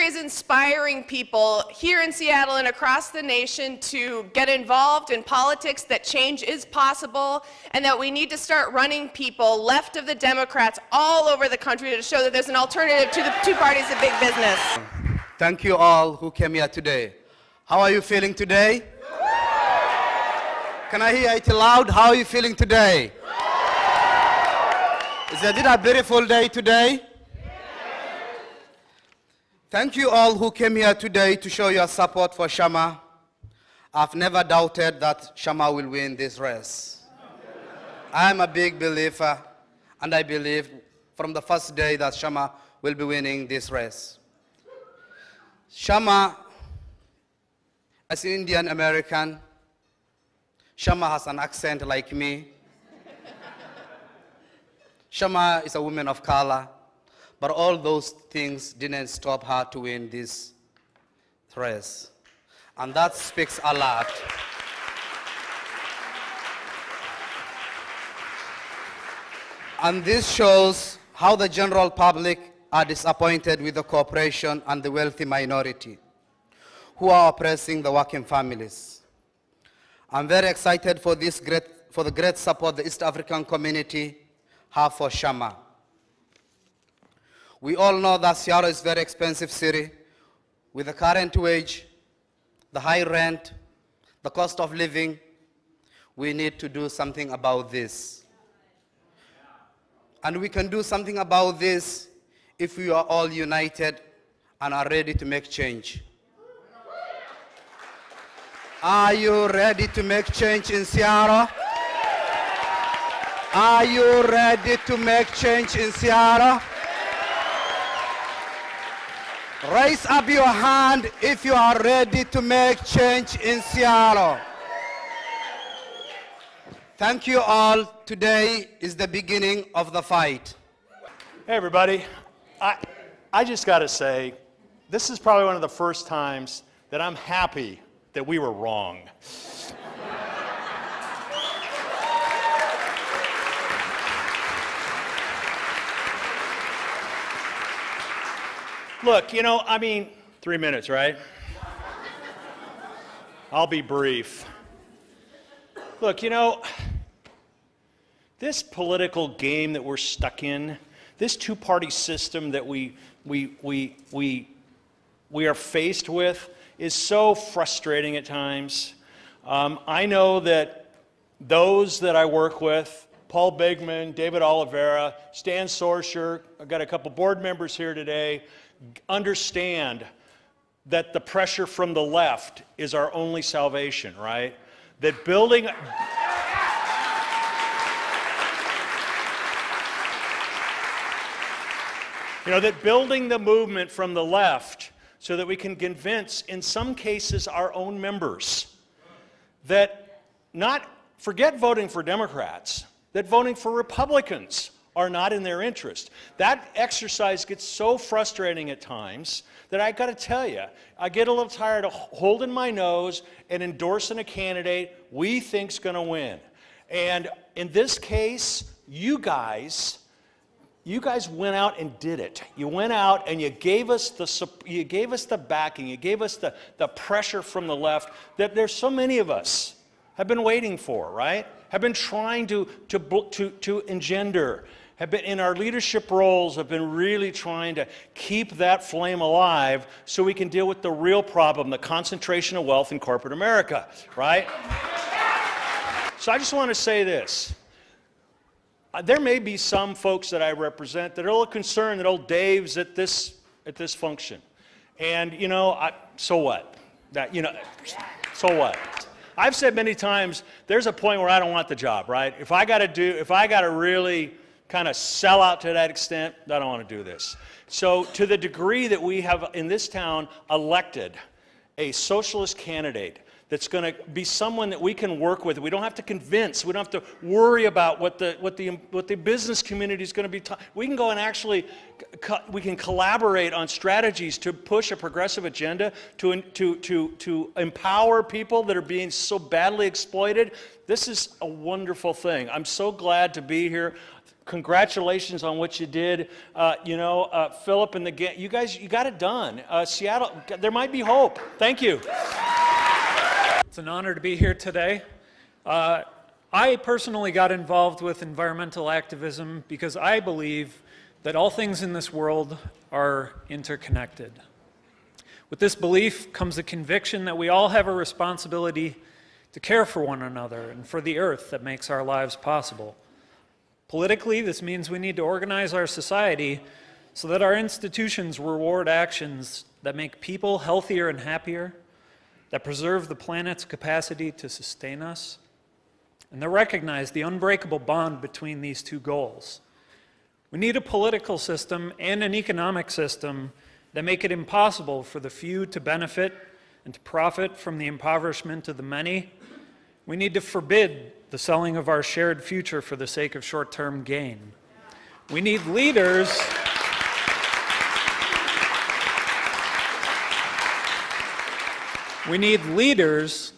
is inspiring people here in Seattle and across the nation to get involved in politics, that change is possible, and that we need to start running people left of the Democrats all over the country to show that there's an alternative to the two parties of big business. Thank you all who came here today. How are you feeling today? Can I hear it loud? How are you feeling today? Is it a beautiful day today? Thank you all who came here today to show your support for Kshama. I've never doubted that Kshama will win this race. I'm a big believer, and I believe from the first day that Kshama will be winning this race. Kshama, as an Indian American, Kshama has an accent like me. Kshama is a woman of color. But all those things didn't stop her to win this race. And that speaks a lot. And this shows how the general public are disappointed with the corporation and the wealthy minority who are oppressing the working families. I'm very excited for the great support the East African community have for Kshama. We all know that Seattle is a very expensive city with the current wage, the high rent, the cost of living. We need to do something about this. And we can do something about this if we are all united and are ready to make change. Are you ready to make change in Seattle? Are you ready to make change in Seattle? Raise up your hand if you are ready to make change in Seattle. Thank you all. Today is the beginning of the fight. Hey everybody, I just got to say, this is probably one of the first times that I'm happy that we were wrong. Look, you know, I mean, 3 minutes, right? I'll be brief. Look, you know, this political game that we're stuck in, this two-party system that we are faced with is so frustrating at times. I know that those that I work with, Paul Bigman, David Oliveira, Stan Sorsher, I've got a couple board members here today, understand that the pressure from the left is our only salvation, right? That building... You know, that building the movement from the left so that we can convince, in some cases, our own members that forget voting for Democrats, that voting for Republicans are not in their interest. That exercise gets so frustrating at times that I got to tell you, I get a little tired of holding my nose and endorsing a candidate we think's going to win. And in this case, you guys went out and did it. You went out and you gave us the backing, you gave us the pressure from the left that there's so many of us have been waiting for, right? Have been trying to engender, have been in our leadership roles, have been really trying to keep that flame alive so we can deal with the real problem, the concentration of wealth in corporate America, right? So I just want to say this. There may be some folks that I represent that are a little concerned that old Dave's at this function. And, you know, so what? So what? I've said many times, there's a point where I don't want the job, right? If I got to really kind of sell out to that extent, I don't want to do this. So to the degree that we have in this town elected a socialist candidate that's going to be someone that we can work with. We don't have to convince. We don't have to worry about what the business community is going to be. We can go and actually we can collaborate on strategies to push a progressive agenda to empower people that are being so badly exploited. This is a wonderful thing. I'm so glad to be here. Congratulations on what you did. Philip and the gang, you guys, you got it done. Seattle, there might be hope. Thank you. It's an honor to be here today. I personally got involved with environmental activism because I believe that all things in this world are interconnected. With this belief comes the conviction that we all have a responsibility to care for one another and for the earth that makes our lives possible. Politically, this means we need to organize our society so that our institutions reward actions that make people healthier and happier, that preserve the planet's capacity to sustain us, and that recognize the unbreakable bond between these two goals. We need a political system and an economic system that make it impossible for the few to benefit and to profit from the impoverishment of the many. We need to forbid the selling of our shared future for the sake of short-term gain. We need leaders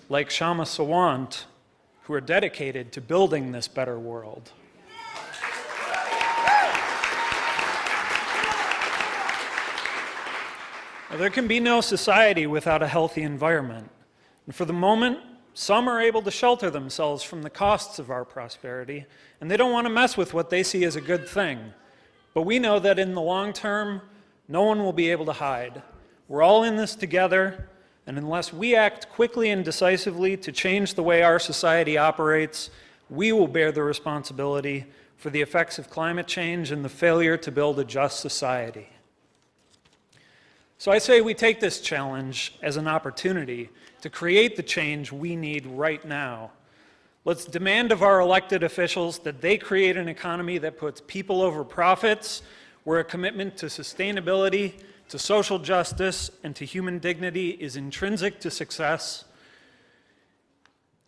like Kshama Sawant who are dedicated to building this better world. Now, there can be no society without a healthy environment. And for the moment, some are able to shelter themselves from the costs of our prosperity, and they don't want to mess with what they see as a good thing. But we know that in the long term, no one will be able to hide. We're all in this together, and unless we act quickly and decisively to change the way our society operates, we will bear the responsibility for the effects of climate change and the failure to build a just society. So I say we take this challenge as an opportunity to create the change we need right now. Let's demand of our elected officials that they create an economy that puts people over profits, where a commitment to sustainability, to social justice, and to human dignity is intrinsic to success.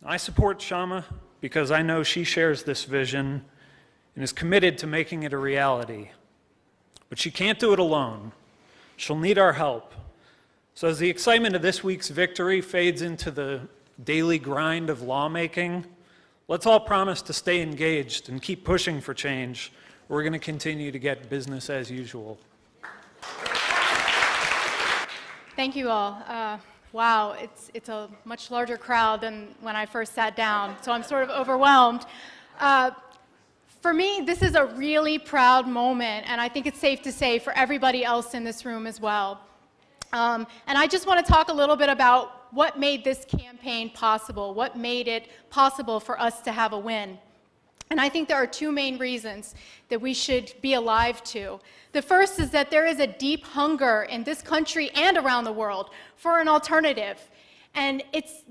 I support Kshama because I know she shares this vision and is committed to making it a reality. But she can't do it alone. She'll need our help. So as the excitement of this week's victory fades into the daily grind of lawmaking, let's all promise to stay engaged and keep pushing for change. We're going to continue to get business as usual. Thank you all. Wow, it's a much larger crowd than when I first sat down, so I'm sort of overwhelmed. For me, this is a really proud moment, and I think it's safe to say for everybody else in this room as well. And I just want to talk a little bit about what made this campaign possible, what made it possible for us to have a win. And I think there are two main reasons that we should be alive to. The first is that there is a deep hunger in this country and around the world for an alternative. And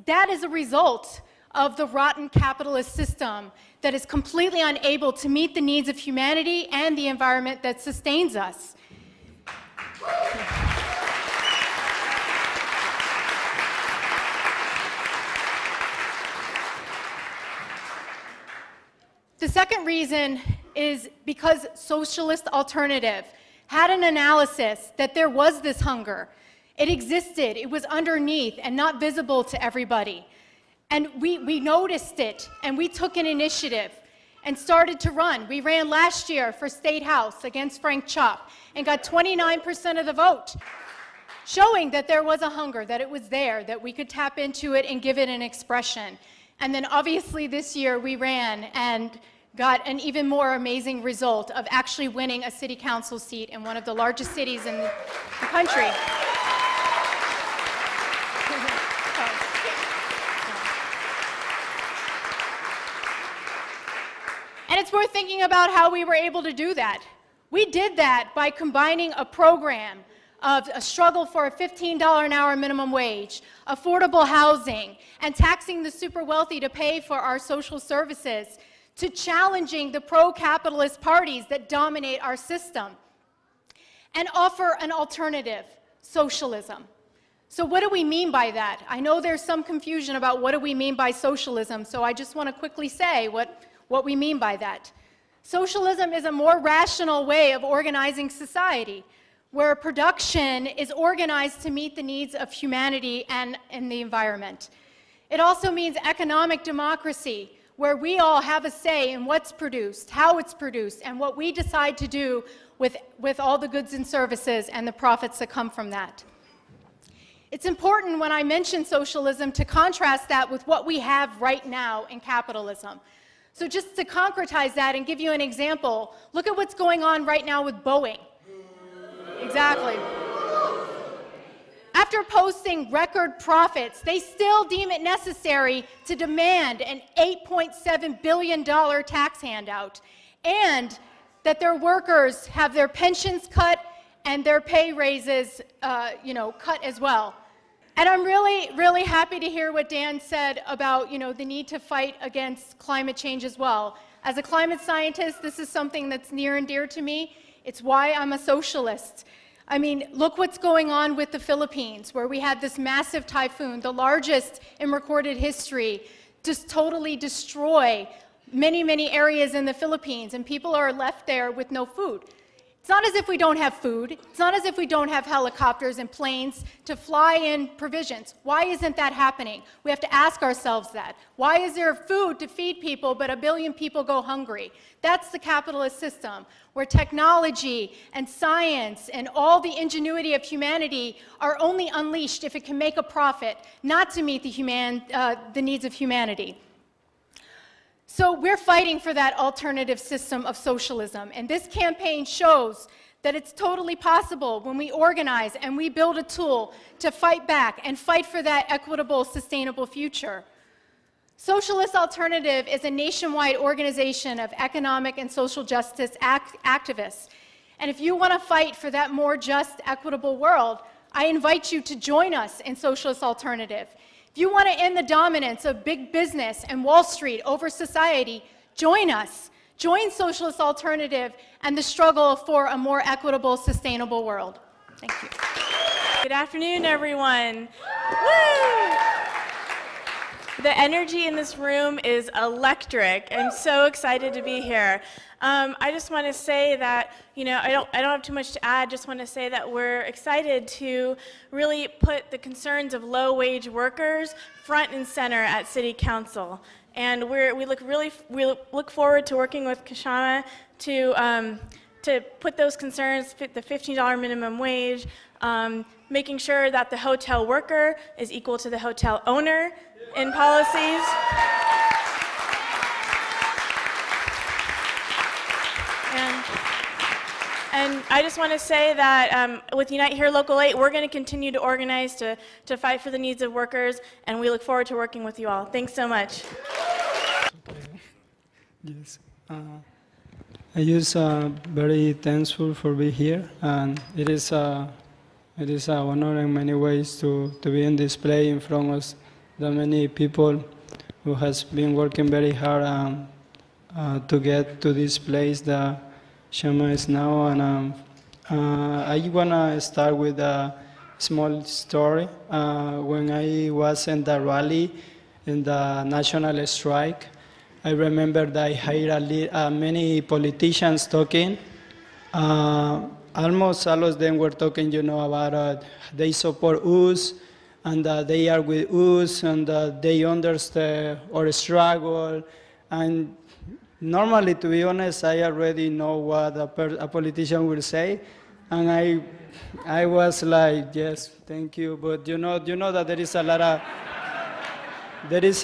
that is a result of the rotten capitalist system that is completely unable to meet the needs of humanity and the environment that sustains us. The second reason is because Socialist Alternative had an analysis that there was this hunger. It existed, it was underneath and not visible to everybody. And we noticed it, and we took an initiative and started to run. We ran last year for State House against Frank Chop and got 29% of the vote, showing that there was a hunger, that it was there, that we could tap into it and give it an expression. And then obviously this year we ran and got an even more amazing result of actually winning a city council seat in one of the largest cities in the country. And it's worth thinking about how we were able to do that. We did that by combining a program of a struggle for a $15 an hour minimum wage, affordable housing, and taxing the super wealthy to pay for our social services, to challenging the pro-capitalist parties that dominate our system, and offer an alternative, socialism. So what do we mean by that? I know there's some confusion about what do we mean by socialism, so I just want to quickly say what we mean by that. Socialism is a more rational way of organizing society, where production is organized to meet the needs of humanity and the environment. It also means economic democracy, where we all have a say in what's produced, how it's produced, and what we decide to do with all the goods and services and the profits that come from that. It's important when I mention socialism to contrast that with what we have right now in capitalism. So just to concretize that and give you an example, look at what's going on right now with Boeing. Exactly. After posting record profits, they still deem it necessary to demand an $8.7 billion tax handout, and that their workers have their pensions cut and their pay raises cut as well. And I'm really, really happy to hear what Dan said about the need to fight against climate change as well. As a climate scientist, this is something that's near and dear to me. It's why I'm a socialist. I mean, look what's going on with the Philippines, where we had this massive typhoon, the largest in recorded history, just totally destroy many, many areas in the Philippines, and people are left there with no food. It's not as if we don't have food. It's not as if we don't have helicopters and planes to fly in provisions. Why isn't that happening? We have to ask ourselves that. Why is there food to feed people, but 1 billion people go hungry? That's the capitalist system, where technology and science and all the ingenuity of humanity are only unleashed if it can make a profit, not to meet the needs of humanity. So we're fighting for that alternative system of socialism, and this campaign shows that it's totally possible when we organize and we build a tool to fight back and fight for that equitable, sustainable future. Socialist Alternative is a nationwide organization of economic and social justice activists, and if you want to fight for that more just, equitable world, I invite you to join us in Socialist Alternative. If you want to end the dominance of big business and Wall Street over society, join us. Join Socialist Alternative and the struggle for a more equitable, sustainable world. Thank you. Good afternoon, everyone. Woo! The energy in this room is electric. I'm so excited to be here. I just want to say that, I don't have too much to add. Just want to say that we're excited to really put the concerns of low-wage workers front and center at City Council. And we look forward to working with Kshama to put those concerns, the $15 minimum wage, making sure that the hotel worker is equal to the hotel owner in policies. And I just want to say that with Unite Here Local 8, we're going to continue to organize to fight for the needs of workers, and we look forward to working with you all. Thanks so much. Yes. I just very thankful for being here, and it is an honor in many ways to be in this play in front of the many people who has been working very hard to get to this place that Kshama is now. And I want to start with a small story. When I was in the rally in the national strike, I remember that I heard many politicians talking. Almost all of them were talking, about they support us, and they are with us, and they understand our struggle. And normally, to be honest, I already know what a politician will say, and I was like, yes, thank you. But you know that there is a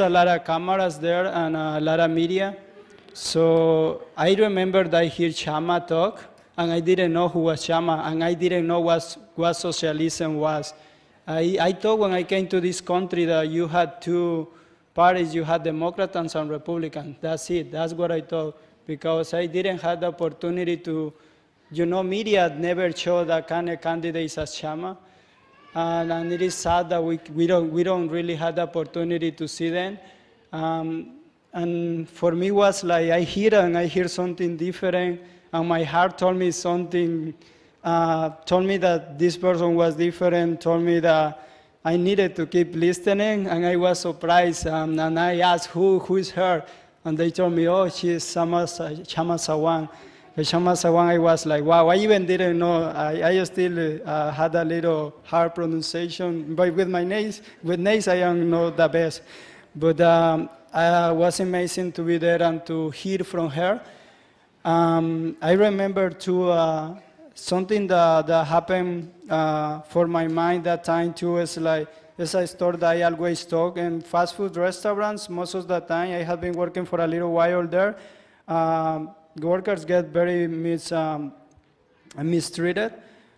lot of cameras there and a lot of media. So I remember that I heard Kshama talk, and I didn't know who was Kshama, and I didn't know what socialism was. I thought when I came to this country that you had two parties, you had Democrats and Republicans. That's it. That's what I thought, because I didn't have the opportunity to, media never showed that kind of candidates as Kshama. And it is sad that we don't really have the opportunity to see them. And for me, it was like I hear something different, and my heart told me something, told me that this person was different, told me that I needed to keep listening, and I was surprised. And I asked, who is her? And they told me, oh, she's Kshama Sawant. Kshama Sawant, I was like, wow, I even didn't know. I still had a little hard pronunciation, but with names, I am not the best. But was amazing to be there and to hear from her. I remember too something that happened for my mind that time too is like, it's a story that I always talk in fast food restaurants. Most of the time, I have been working for a little while there. Workers get very mistreated.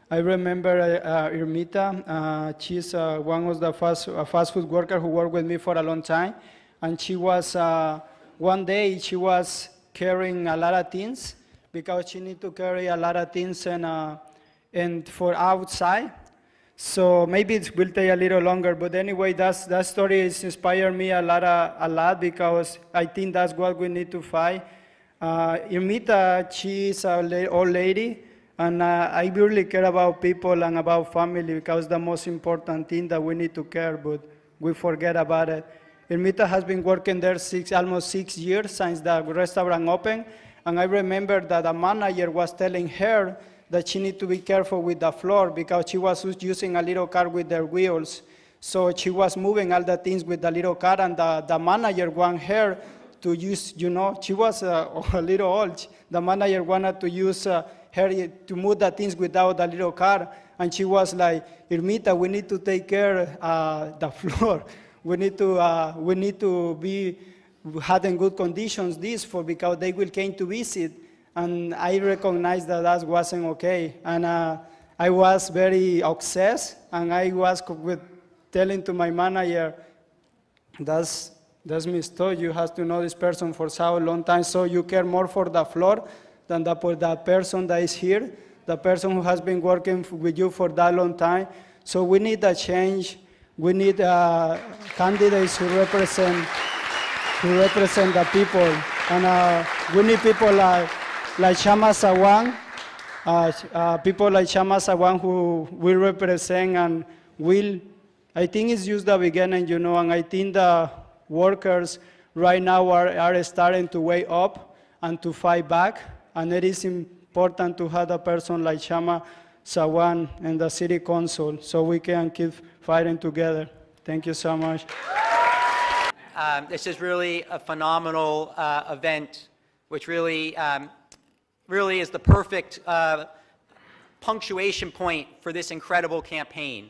I remember Irmita. She's one of the fast food workers who worked with me for a long time. And she was, one day, she was carrying a lot of things because she need to carry a lot of things and for outside. So maybe it will take a little longer, but anyway, that story has inspired me a lot because I think that's what we need to fight. Irmita, she's an old lady, and I really care about people and about family because the most important thing that we need to care, but we forget about it. Irmita has been working there almost 6 years since the restaurant opened, and I remember that the manager was telling her that she needs to be careful with the floor because she was using a little car with their wheels. So she was moving all the things with the little car, and the manager wanted her to use, you know, she was a little old. The manager wanted to use her to move the things without the little car. And she was like, Irmita, we need to take care of the floor. We need to be having good conditions because they will came to visit. And I recognized that wasn't okay. And I was very obsessed, and I was telling to my manager, that's messed up. You have to know this person for so long time, so you care more for the floor than for the person that is here, the person who has been working with you for that long time. So we need a change. We need candidates who represent the people. And we need people like Kshama Sawant, people like Kshama Sawant who will represent and will, I think it's just the beginning, you know, and I think the workers right now are starting to wake up and to fight back, and it is important to have a person like Kshama Sawant in the city council so we can keep fighting together. Thank you so much. This is really a phenomenal event, which really is the perfect punctuation point for this incredible campaign.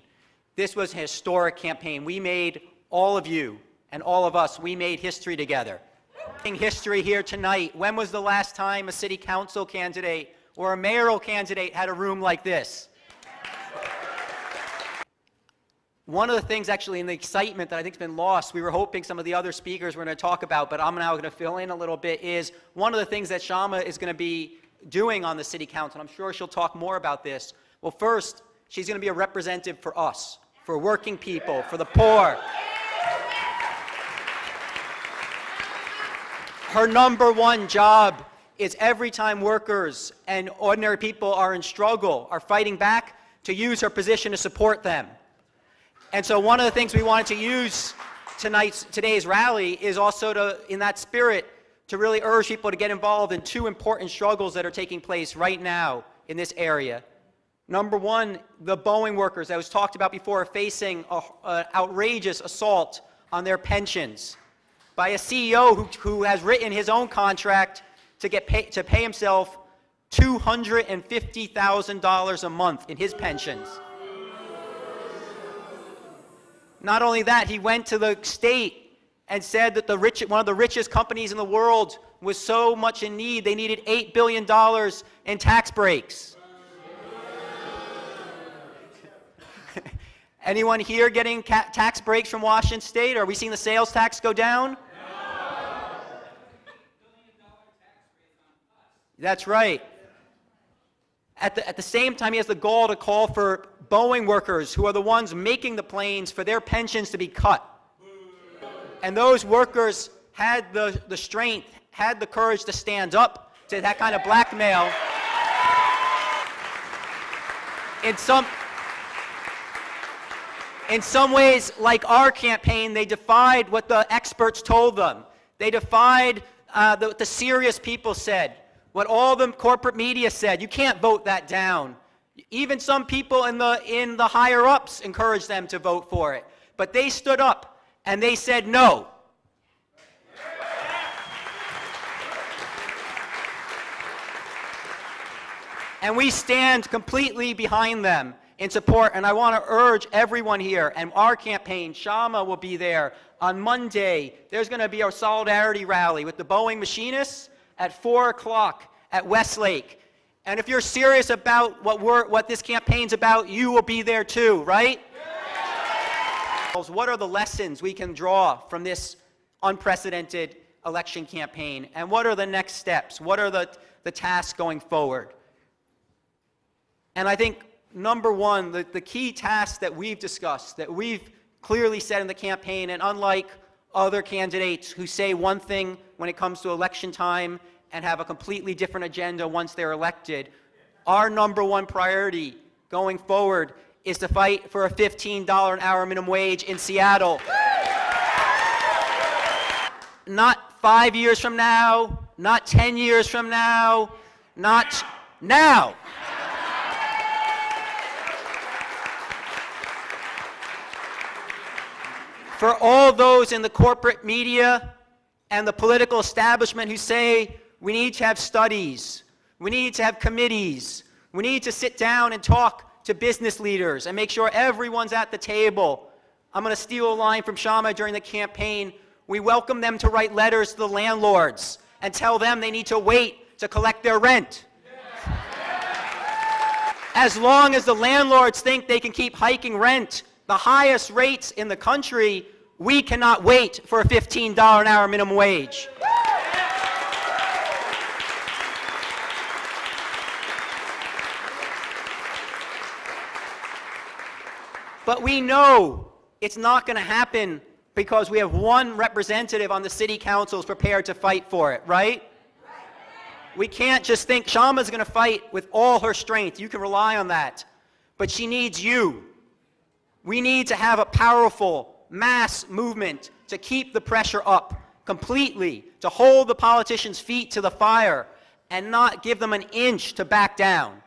This was a historic campaign. We made, all of you and all of us, we made history together. History here tonight. When was the last time a city council candidate or a mayoral candidate had a room like this? One of the things actually in the excitement that I think has been lost, we were hoping some of the other speakers were going to talk about, but I'm now going to fill in a little bit, is one of the things that Kshama is going to be doing on the city council. I'm sure she'll talk more about this. Well, first, she's going to be a representative for us, for working people, for the poor. Her #1 job is every time workers and ordinary people are in struggle, are fighting back, to use her position to support them. And so one of the things we wanted to use today's rally is also to, in that spirit, to really urge people to get involved in 2 important struggles that are taking place right now in this area. #1, the Boeing workers that was talked about before are facing an outrageous assault on their pensions by a CEO who has written his own contract to pay himself $250,000 a month in his pensions. Not only that, he went to the state and said that one of the richest companies in the world was so much in need, they needed $8 billion in tax breaks. Anyone here getting tax breaks from Washington State? Are we seeing the sales tax go down? No. That's right. At the same time, he has the gall to call for Boeing workers, who are the ones making the planes, for their pensions to be cut. And those workers had the strength, had the courage to stand up to that kind of blackmail. In some ways, like our campaign, they defied what the experts told them. They defied what the serious people said, what all the corporate media said. You can't vote that down. Even some people in the higher ups encouraged them to vote for it. But they stood up and they said, no, And we stand completely behind them in support. And I want to urge everyone here, and our campaign, Kshama will be there on Monday. There's going to be our solidarity rally with the Boeing machinists at 4 o'clock at Westlake. And if you're serious about what this campaign's about, you will be there too, right? Yeah. What are the lessons we can draw from this unprecedented election campaign? And what are the next steps? What are the tasks going forward? And I think, number one, the key task that we've discussed, that we've clearly said in the campaign, and unlike other candidates who say one thing when it comes to election time and have a completely different agenda once they're elected, our number one priority going forward is to fight for a $15 an hour minimum wage in Seattle. Not 5 years from now, not 10 years from now, not now. For all those in the corporate media and the political establishment who say we need to have studies, we need to have committees, we need to sit down and talk to business leaders and make sure everyone's at the table. I'm going to steal a line from Kshama during the campaign. We welcome them to write letters to the landlords and tell them they need to wait to collect their rent. As long as the landlords think they can keep hiking rent, the highest rates in the country, we cannot wait for a $15 an hour minimum wage. But we know it's not going to happen because we have one representative on the city councils prepared to fight for it, right? We can't just think Kshama's going to fight with all her strength. You can rely on that. But she needs you. We need to have a powerful mass movement to keep the pressure up completely, to hold the politicians' feet to the fire and not give them an inch to back down.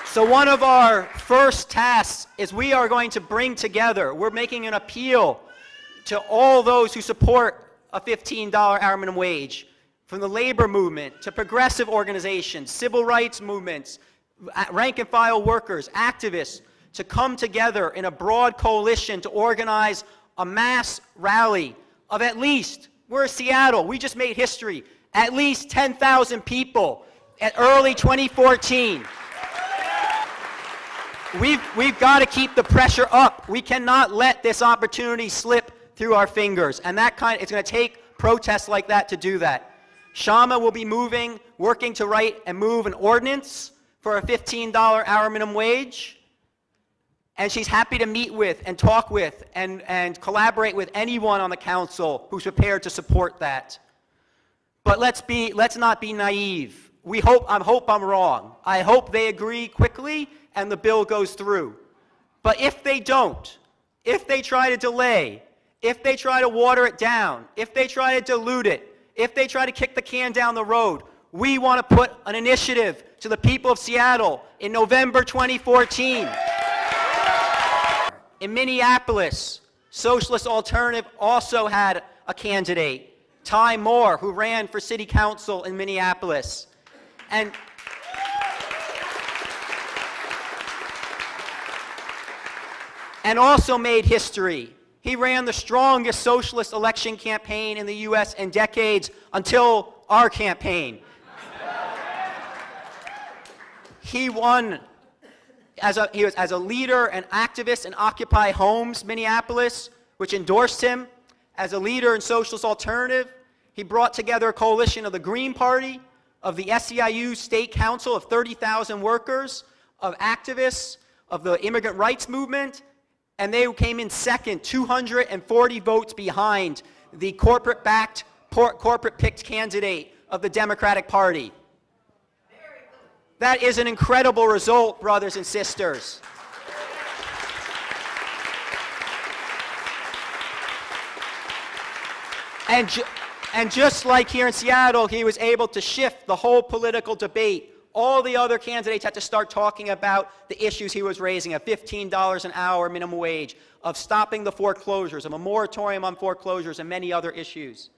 So one of our first tasks is we are going to bring together, we're making an appeal to all those who support a $15 hour minimum wage, from the labor movement to progressive organizations, civil rights movements, rank and file workers, activists, to come together in a broad coalition to organize a mass rally of at least, we're Seattle, we just made history, at least 10,000 people at early 2014. We've got to keep the pressure up. We cannot let this opportunity slip through our fingers. And it's going to take protests like that to do that. Kshama will be working to write and move an ordinance for a $15 hour minimum wage. And she's happy to meet with and talk with and collaborate with anyone on the council who's prepared to support that. But let's not be naive. I hope I'm wrong. I hope they agree quickly and the bill goes through. But if they don't, if they try to delay, if they try to water it down, if they try to dilute it, if they try to kick the can down the road, we want to put an initiative to the people of Seattle in November 2014. In Minneapolis, Socialist Alternative also had a candidate, Ty Moore, who ran for city council in Minneapolis. And also made history. He ran the strongest socialist election campaign in the U.S. in decades until our campaign. He won as a leader and activist in Occupy Homes, Minneapolis, which endorsed him. As a leader in Socialist Alternative, he brought together a coalition of the Green Party, of the SEIU State Council of 30,000 workers, of activists, of the immigrant rights movement, and they came in second, 240 votes behind the corporate-backed, corporate-picked candidate of the Democratic Party. That is an incredible result, brothers and sisters. And just like here in Seattle, he was able to shift the whole political debate All the other candidates had to start talking about the issues he was raising, of $15 an hour minimum wage, of stopping the foreclosures, of a moratorium on foreclosures, and many other issues.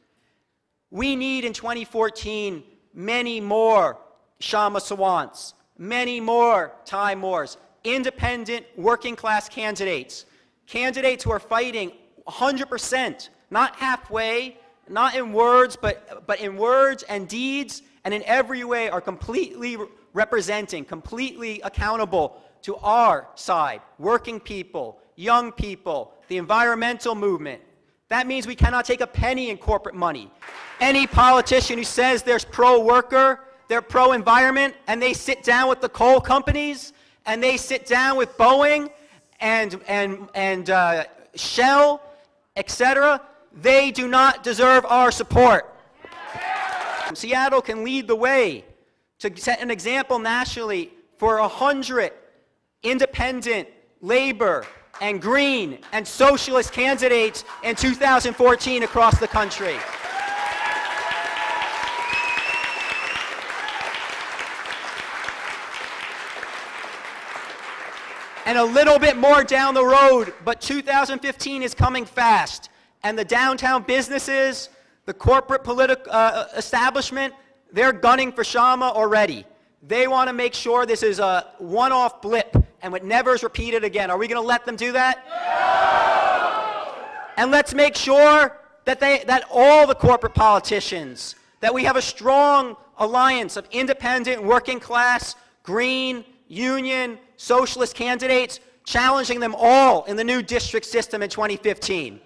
We need in 2014 many more Kshama Sawants, many more Ty Moores, independent working class candidates, candidates who are fighting 100%, not halfway, not in words, but in words and deeds, and in every way are completely representing, completely accountable to our side, working people, young people, the environmental movement. That means we cannot take a penny in corporate money. Any politician who says they're pro-worker, they're pro-environment, and they sit down with the coal companies, and they sit down with Boeing and Shell, etc., they do not deserve our support. Seattle can lead the way to set an example nationally for 100 independent, labor, and green and socialist candidates in 2014 across the country. And a little bit more down the road, but 2015 is coming fast. And the downtown businesses, the corporate political establishment, they're gunning for Kshama already. They want to make sure this is a one-off blip and it never is repeated again. Are we going to let them do that? No! And let's make sure that all the corporate politicians, that we have a strong alliance of independent, working class, green, union, socialist candidates, challenging them all in the new district system in 2015.